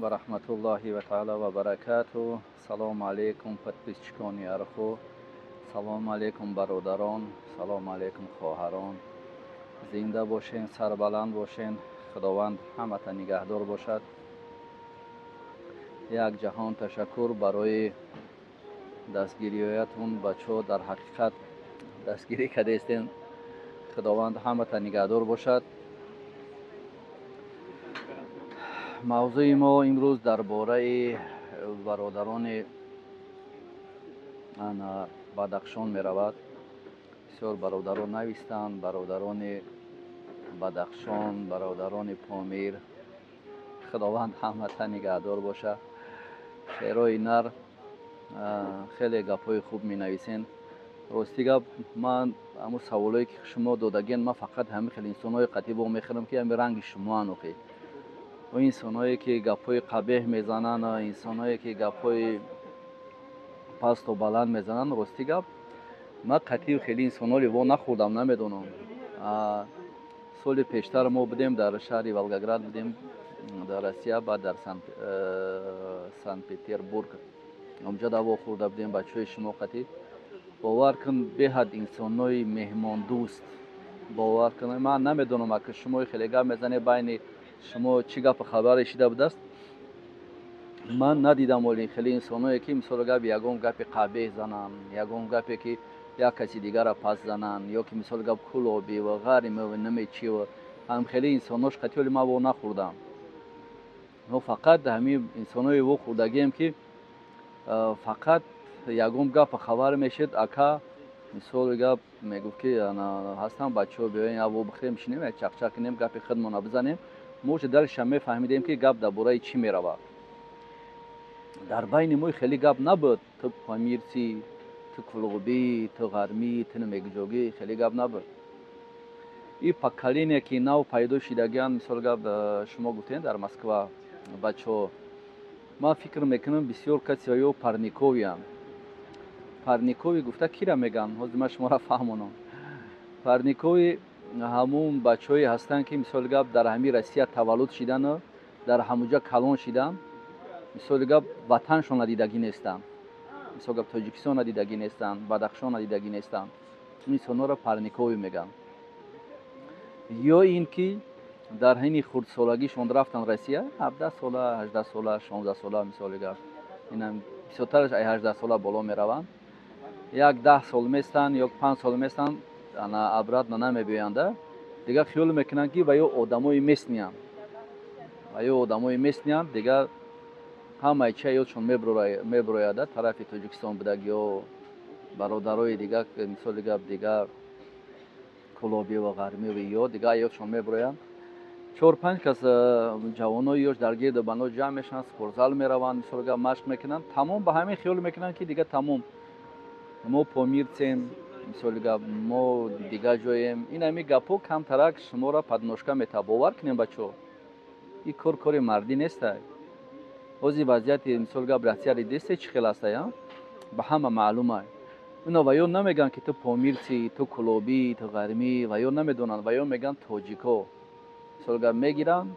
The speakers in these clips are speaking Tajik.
ва раҳматуллоҳи ва таъала ва баракату. Салому алайкум подписчикони Арху. Салому алайкум бародарон. Салому алайкум хоҳарон. Зинда бошен, сарбаланд бошен. Худованд ҳамата нигаҳдор бошад. як ҷаҳон ташаккур барои дастгириятун бачаҳо. Дар ҳақиқат дастгирӣ кардестен. Худованд ҳамата нигаҳдор бошад. мавзӯи мо имрӯз дар бораи бародарони Бадахшон меравад. бисёр бародарон навистанд. бародарони Бадахшон, бародарони Помир. худованд ҳамата нигаҳдор бошад. шеърои нар хеле гапҳои хуб менависен. рости гап ман ҳамун саволое ки шумо додаген, ман фақат ҳамин хел инсонҳои қатибо мехӯрам ки ҳамин ранги шумоан охӣ. و انسان‌هایی که گپ‌های قبیح میزنن، انسان‌هایی که گپ‌های پست و بلند میزنن، راستی گپ من قطعی خیلی انسان‌ها رو وا نخوردم، نمیدونم. سال پیشتر ما بودیم در شهر ولگاگراد، بودیم در روسیه، بعد در سن پترزبورگ اونجا دوا خورده بودیم. بچه‌های شما قطعی باور کن به حد انسان‌های مهمان دوست. باور کن من نمیدونم که شما خیلی گپ میزنید بین شما چی گپ خبر شده بود است. من ندیدم ولی خیلی انسانایی که مثلا گپ یگون گپ قبیح زنن، یگون گپی که یک کسی دیگر را پس زنن، یا که مثلا گپ کلابی و غیره و نمیچی و هم خیلی انساناش قطعی ما و نخوردم. ما فقط همین انسانای و خوردگیم که فقط یگون گپ خبر میشد. اکا مثلا گپ میگفت که انا هستم بچه‌ها بیاین ابو بخریم شینیم چخچخ کنیم گپ خودمون بزنیم. ما چه دلش میفهمیدیم که گپ درباره چی میرود. در بین ما خیلی گپ نبود. تو پامیرسی، تو کلوبی، تو غرمی، تو نمیگجوگی خیلی گپ نبود. این پکالینی که نو پیدا شدگان مثلا گپ شما گفتین در مسکو بچه‌ها، ما فکر میکنم بسیار کسی های پارنیکویان. پارنیکوی گفته کی را میگن؟ حاضر ما شما را فهمونم. پارنیکوی همون بچه‌ای هستند که مثال گپ در همین روسیه تولد شدن و در همونجا کلان شدن. مثال گپ وطنشون دیدگی نیستن. مثال گپ تاجیکستان دیدگی نیستن، بدخشان دیدگی نیستن. این انسانا را پارنیکوی میگن. یا اینکه در همین خردسالگیشون رفتن روسیه، 17 ساله، 18 ساله، 16 ساله مثال گپ. اینم بیشترش 18 ساله بالا میروند. یک 10 سال میستن، یک 5 سال میستن. انا ابراد نمیبینده دیگه خیال میکنن که با یه آدمای میسنیان و یه آدمای میسنیان دیگه همه چی یادشون میبرویده طرف تاجیکستان بودگی و برادرای دیگه مثال دیگه کلابی و غرمی و یا دیگه یادشون میبرویند. 4-5 کس جوانای یوش در گرد بنا جمع میشن، سپورتزال میروند، مثال مشق میکنن. تمام به همین خیال میکنن که دیگه تمام ما پامیرچیم، مثال گپ ما دیگه جاییم. این همی گپو کم ترک شما را پدناشکا میتا. باور کنیم بچو این کار مردی نیست. اوزی وضعیت مثال گپ روسیه دیسته چی خیلی است یا به همه معلومه. اونا و یا نمیگن که تو پامیرچی، تو کلابی، تو غرمی، و یا نمیدونن و یا میگن تاجیکو. مثال گپ میگیرن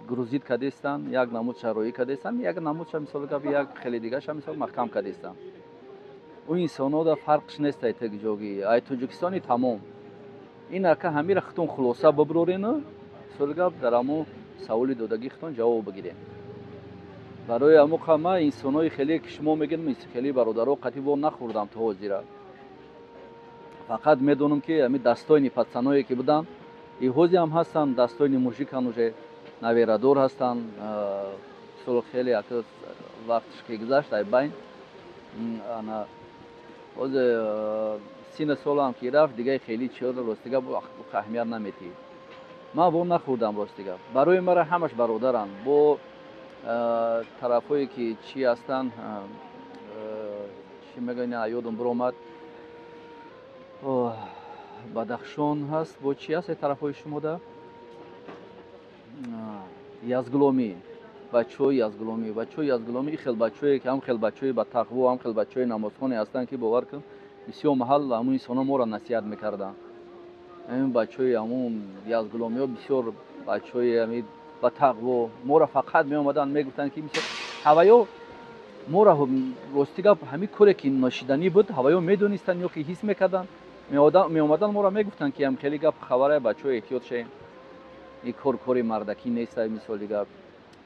گروزیت کدیستن، یک نمود شرایی کدیستن، یک نمود مثال گپ یک خیلی دیگه شم مثال محکم کدیستن. اون انسان‌ها دا فرقش نیست ای تاجیکی ای تاجیکستانی تمام. این که همین رختون خلاصه ببرورین سولگاب در امو سوالی دادگی ختون جواب بگیرین. برای امو قما انسان‌های خیلی که شما میگین مثل خیلی برادرها قطعی با نخوردم تا حاضره. فقط میدونم که همین دستای پسنایی که بودن ای حوزی هم هستن، دستای موشیکان وجه نویرادور هستن. سول خیلی اکثر وقتش که گذشت ای بین انا از سین سال هم که رفت دیگه خیلی چیز راستیگه با اهمیت نمیتی. ما با نخوردم راستیگه. برای مرا همش برادران. با طرفایی که چی هستن چی میگن یادم برآمد. بدخشان هست. با چی هست طرفای شما ده؟ یزگلومی. بچه‌های یزگلومی خیلی بچه‌ای که هم خیلی بچه‌ای با تقوا هم خیلی بچه‌ای نمازخوانی هستند که باور کن بسیار محل همون انسانا ما را نصیحت میکردن. همین بچه‌ای همون یزگلومی ها بسیار بچه‌ای همین با تقوا ما را فقط می اومدن میگفتن که مثلا هوایو ما را راستی گپ همین کاری که ناشیدنی بود هوایو میدونستن یا که حس میکردن می اومدن ما را میگفتن که هم خیلی گپ خبره بچه‌ها احتیاط شین این کاری مردکی نیست مثالی گپ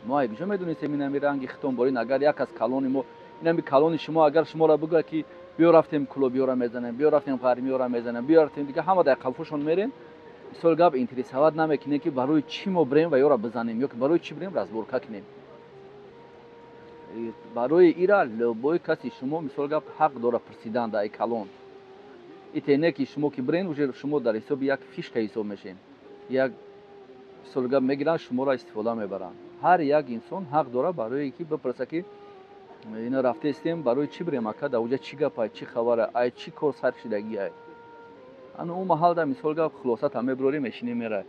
ما یک جا میدونستیم این همین رنگ ختم برین اگر یک از کلون ما این همین کلون شما اگر شما را بگه که بیا رفتیم کلوبی را میزنیم بیا رفتیم قرمی را میزنیم بیا رفتیم دیگه همه در قلفشون میرین مثال گپ اینترسواد نمیکنه که برای چی ما بریم و یا را بزنیم یا که برای چی بریم رازبورکا کنیم برای ایرا لبوی کسی شما مثال گپ حق داره پرسیدن در کلون ایتونه که شما که برین وجه شما در حساب یک فیش حساب میشین یک مثال گپ میگیرن شما را استفاده میبرن هر یک انسان حق داره برای اینکه بپرسه که اینا رفته استیم برای چی بریم اکا در اوجه چی گپ چی خبره ای چی کار سر شدگی ای انا اون محل در مثال گپ خلاصت همه بروریم میشینیم میره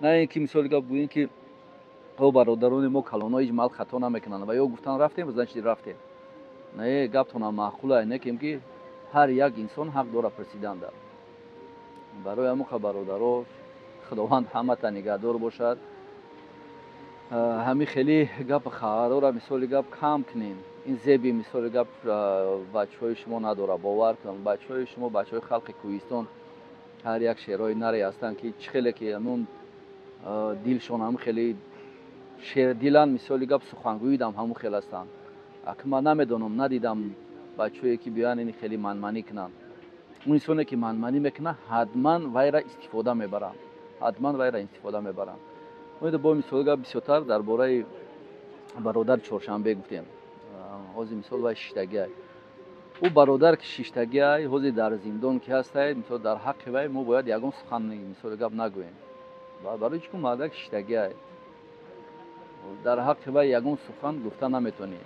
نه اینکه مثال گپ بگوییم که او برادران ما کلونا هیچ مال خطا نمیکنن و یا گفتن رفتیم بزنش رفتیم نه گپ تون معقوله نه که هر یک انسان حق داره پرسیدن داره برای همون برادران خداوند همه تا نگهدار باشد همین خیلی گپ خبرها را مثال گپ کم کنین این زیبی مثال گپ بچهای شما نداره باور کن بچهای شما بچهای خلق کوهستان هر یک شعرهای نری هستن که خیلی که همون دلشون هم خیلی شعر دیلن مثال گپ سخنگویی دم همون خیلی هستن اما نمیدونم ندیدم بچه‌ای که بیان این خیلی منمنی کنن اون انسانی که منمنی میکنه حتما وای را استفاده میبرن حتما وای را استفاده میبرن ما با مثال گپ بسیار درباره برادر چهارشنبه گفتیم حاضر مثال وای شیشتگی او برادر که شیشتگی حاضر در زندان که هست مثال در حق وای ما باید یگان سخن مثال گپ نگوییم برای چون مرد شیشتگی در حق وای یگان سخن گفتن نمیتونی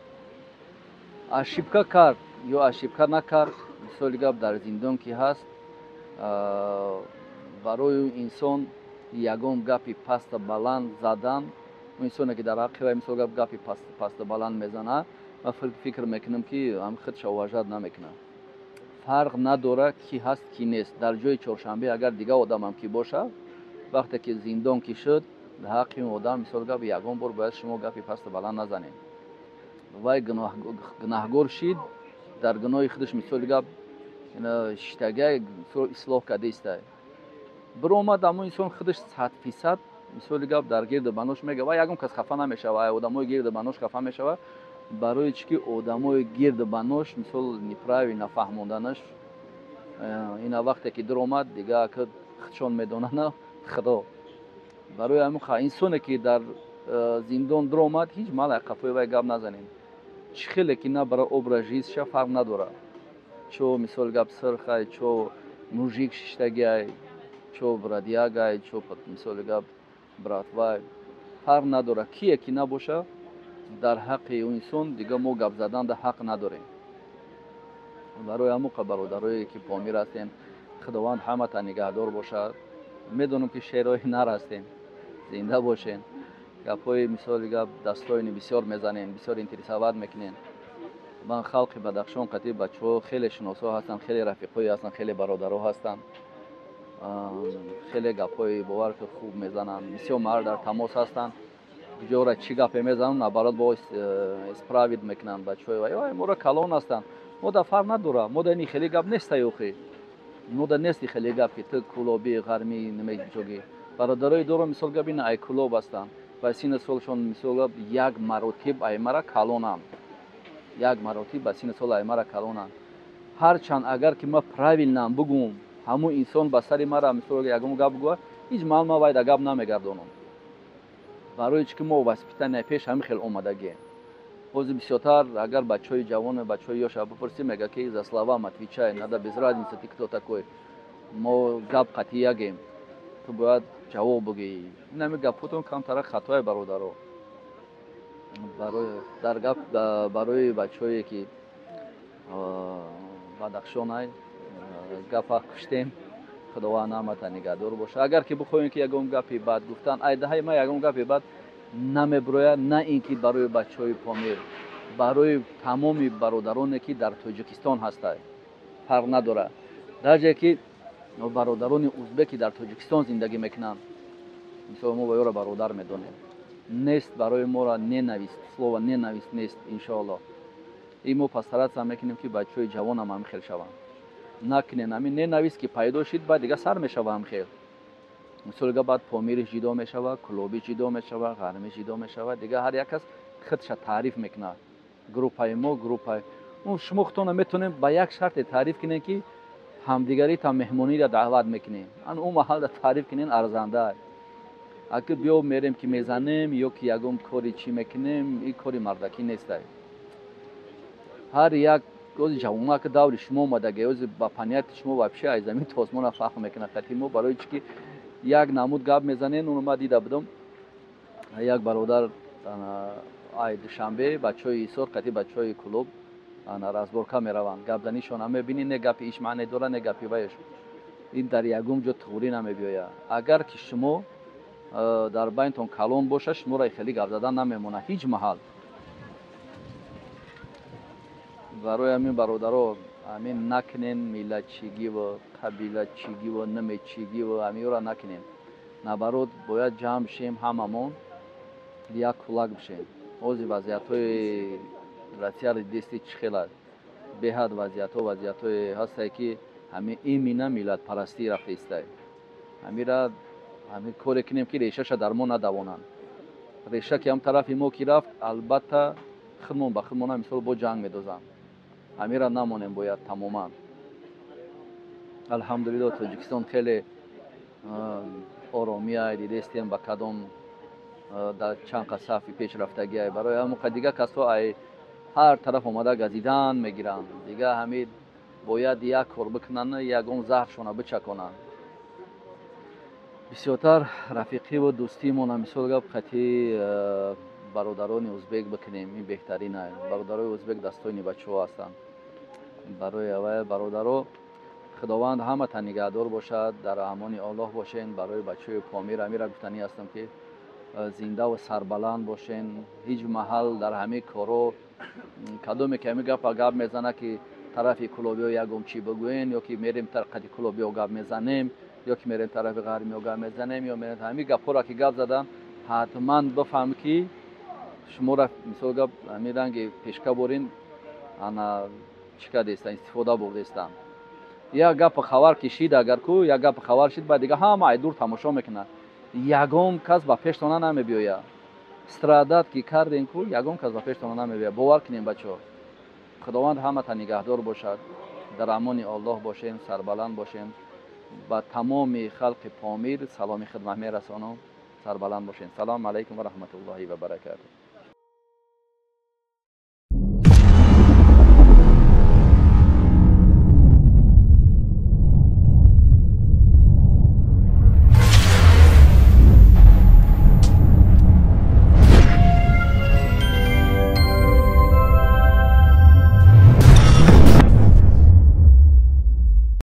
اشیبکا کرد یا اشیبکا نکرد مثال گپ در زندان که هست برای انسان یگان گپی پست بلند زدن اون انسانی که در حق وای مثال گپی پست بلند میزنه و فکر میکنم که هم خودش واجد نمیکنه فرق نداره کی هست کی نیست در جای چهارشنبه اگر دیگه آدم هم کی باشه وقتی که زندان کی شد در حق این آدم مثال گپ یگان بار باید شما گپی پست بلند نزنید وای گناهگار شید در گناه خودش مثال گپ اینا شتگی اصلاح کرده است برآمد اما انسان خودش 100% مثال گپ در گرد بناش میگه و یگان کس خفه نمیشه و آدمای گرد بناش خفه میشه برای چی که آدمای گرد بناش مثال نپراوی نفهموندنش اینا وقتی که در اومد دیگه که خودشون میدونن خدا برای همون انسانی که در زندان در اومد هیچ مال قفای وای گپ نزنین چه خیلی که نه برای ابراژیز شه فرق نداره چو مثال گپ سرخای چو موژیک شیشتگی چو برادیاگای چو مثال گپ براتوای فرق نداره کیه که نباشه در حق اون انسان دیگه ما گپ زدن در حق نداریم برای همون برادرایی که پامیر هستین خداوند همه تا نگهدار باشد میدونم که شعرهای نر هستین زنده باشین گپای مثال گپ دستای بسیار میزنین بسیار انترسواد میکنین من خلق بدخشان قطعی بچه‌ها خیلی شناسا هستن خیلی رفیقای هستن خیلی برادرها هستن خیلی گپای باور که خوب میزنن بسیار مرد در تماس هستن جورا چی گپ میزنن نبرات با اسپراوید میکنن بچه‌ها وای ما را کلون هستن ما در فرق نداره ما در خیلی گپ نیست یوخی ما در نیست خیلی گپ که تو کلوبی غرمی نمیجوگی برادرای دورو مثال گپ این ای کلوب هستن و سین سالشون مثال یک مراتب ای مرا کلونن یک مراتب سین سال ای مرا کلونن هر چند اگر که ما پراویل نام بگم همون انسان با سر مرا مثال یگم گپ گو هیچ مال ما باید گپ نمیگردونم برای چی که ما واسپیتن پیش هم خیلی اومدگی باز بسیار اگر بچهای جوان بچهای یاش بپرسیم میگه که از слова отвечай надо без разницы ты кто такой ما گپ قطعی گیم تو باید جواب بگی نمی گپتون کم طرح خطای برادرو برای در گپ برای بچه‌ای که بدخشان های گپ کشتیم خداوند نعمت نگهدار باشه اگر که بخوایم که یگم گپی بعد گفتن ای ده ما یگم گپی بعد نمیبروید نه اینکه برای بچهای پامیر برای تمام برادرانی که در تاجیکستان هستند فرق نداره در جایی که برادران ازبکی در تاجیکستان زندگی میکنن مثلا ما با یارو برادر میدونیم нест барои моро ненавист, слово ненавист нест иншоаллоh. И мо пас таратсам мекунем ки бачаҳои ҷавонам ҳамхел шаванд. Накунем ҳамин ненавист ки пайдо шид баъд дига сар мешава ҳамхел. мисолга баъд помириш ҷудо мешава, кулоби ҷудо мешава, ғарми ҷудо мешава, дига ҳар як кас худша таъриф мекунад. Группаи мо группаи шумо худтона метонем ба як шарте таъриф кунем ки ҳамдигариро меҳмониро даъват мекунем. ан он маҳалда таъриф кунем арзанда. агар биё мерем ки мезанем ё ки ягон кори чӣ мекунем, ин кори мардакӣ нестай. ҳар як ози ҷавона ки даври шумо омадаги ози ба панияти шумо вообще аз замин то осмона фаҳм мекунад. қати мо барои чӣ ки як намуд гап мезанем, он омад дида будам як бародар ай душанбе бачаҳои исор қати бачаҳои клуб разборка мераванд. Гапзанишон мебинӣ, не гапи иш маъне дорад, не гапи вайш. ин дар ягум ҷо туғурӣ намебиёяд. Агар ки шумо дар байнтон калон бошад, шуморо хеле гап задан намемонад ҳеҷ маҳал. барои ҳамин бародаро ҳамин накунем миллатчигиву қабилачигиву намечигиву ҳаминро накунем. наоборот бояд ҷамъ бишем ҳамамон як кулак бишем. ҳозир вазъиятҳои россияро дисти чӣ хел аст. беҳад вазъиятҳое ҳастае ки ҳамин имина миллатпарастӣ рафта истай. ҳаминра ҳамин коре кунем ки решаша дар мо надавонанд. реша ки ҳам тарафи мо ки рафт, албатта худмон ба худмона мисол бо ҷанг медозанд. ҳаминра намонем бояд тамоман. алҳамдулилло тоҷикистон хеле оромия дидестем ба кадом дар чанд қад сафи пешрафтагия. барои ҳамон қа дига касо ай ҳар тараф омада газидан мегиранд. дига ҳамин бояд як кор бикунанд, ягон заҳршона бичаконанд. бисёртар рафиқиву дӯстимона мисол гап қати бародарони узбек бикунем. ин беҳтарин аст. бародарои узбек дастоини бачаҳо ҳастанд. барои аввал бародаро худованд ҳаматан нигаҳдор бошад, дар амони Аллоҳ бошен. барои бачаҳои помир ҳамира гуфтанӣ ҳастам ки зиндаву сарбаланд бошен. ҳеҷ маҳал дар ҳамин коро кадоме ки ҳамин гапа гап мезанад ки тарафи кулобиҳо ягон чӣ бигӯен, ё ки мерем қати кулобиҳо гап мезанем, ё ки мерем тарафи ғармиҳо гап мезанем, ё мерем ҳамин гапҳоро ки гап задан ҳатман бифаҳм ки шуморо мисол гап ҳамин ранги пешка борин ана чӣ кардестан истифода бурдестан. як гапа хабар кишид, агар ку як гапа хабар шид баъд дига ҳама айдур тамошо мекунад. ягон кас ба пештона намебиёяд. страдат ки кардем ку ягон кас ба пештона намебиёяд. бовар кунем бачаҳо. худованд ҳаматан нигаҳдор бошад. дар амони Аллоҳ бошем, сарбаланд бошем. ба тамоми халқи помир саломи хидмат мерасонам. сарбаланд бошем. салому алайкум ва раҳматуллоҳи ва баракатуҳ.